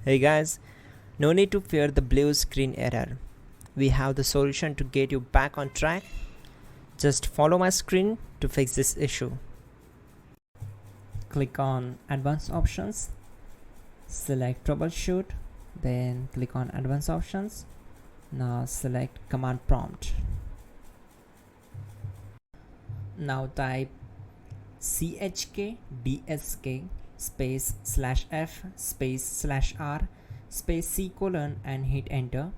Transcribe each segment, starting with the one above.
Hey guys, no need to fear the blue screen error. We have the solution to get you back on track. Just follow my screen to fix this issue. Click on Advanced Options, select Troubleshoot, then click on Advanced Options. Now select Command Prompt. Now type chkdsk space /f space /r space c colon and hit enter.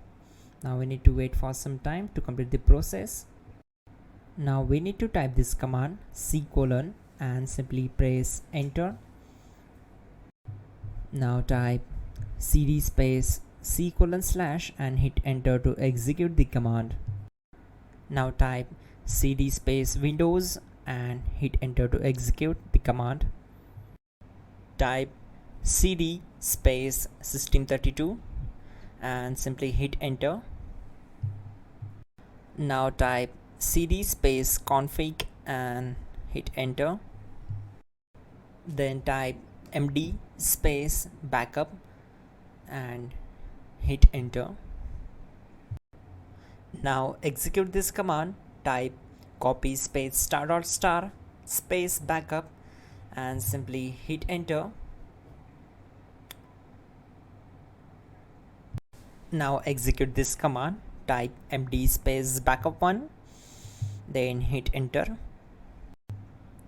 Now we need to wait for some time to complete the process. Now we need to type this command c colon and simply press enter. Now type cd space c colon / and hit enter to execute the command. Now type cd space windows and hit enter to execute the command. Type cd space system32 and simply hit enter. Now type cd space config and hit enter. Then type md space backup and hit enter. Now execute this command. Type copy space *** space backup and simply hit enter. Now execute this command. Type md space backup1, then hit enter.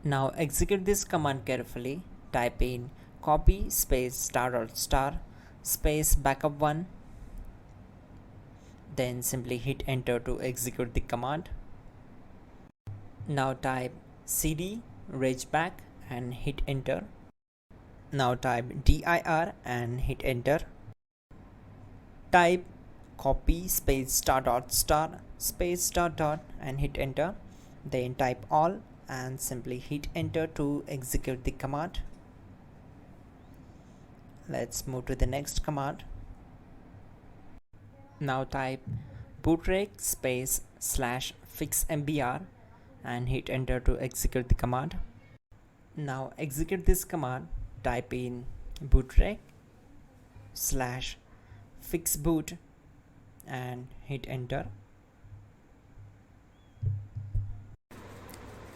Now execute this command carefully. Type in copy space ** space backup1, then simply hit enter to execute the command. Now type cd regback and hit enter. Now type dir and hit enter. Type copy space ** space .. and hit enter. Then type all and simply hit enter to execute the command. Let's move to the next command. Now type bootrec space /fixmbr and hit enter to execute the command. Now execute this command. Type in bootrec /fixboot and hit enter.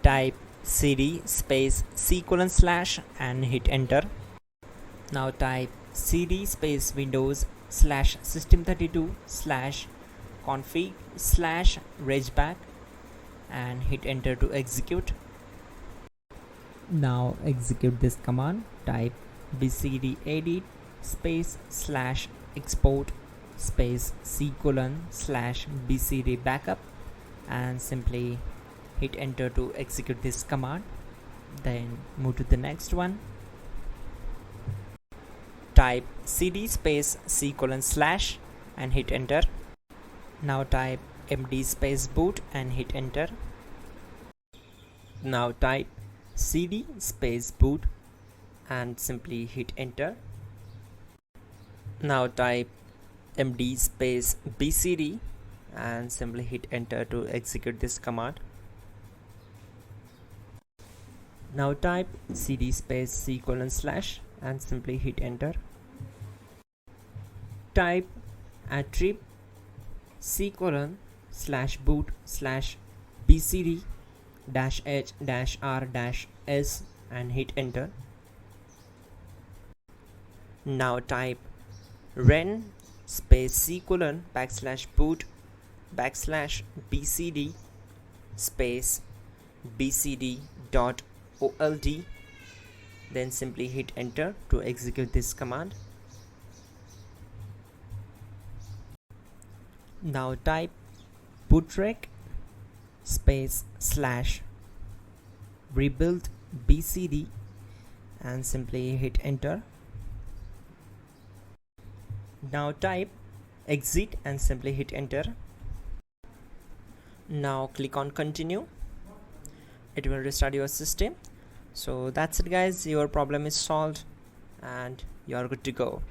Type cd space c colon / and hit enter. Now type cd space windows /system32 /config /regback and hit enter to execute. Now execute this command. Type bcdedit space /export space c colon /bcd backup and simply hit enter to execute this command. Then move to the next one. Type cd space c colon / and hit enter. Now type md space boot and hit enter. Now type cd space boot and simply hit enter. Now type md space bcd and simply hit enter to execute this command. Now type cd space c colon / and simply hit enter. Type attrib c colon /boot /bcd -h -r -s and hit enter. Now type ren space c colon /boot /bcd space bcd.old, then simply hit enter to execute this command. Now type bootrec space /rebuildbcd and simply hit enter. Now type exit and simply hit enter. Now click on continue. It will restart your system. So that's it guys, your problem is solved and you are good to go.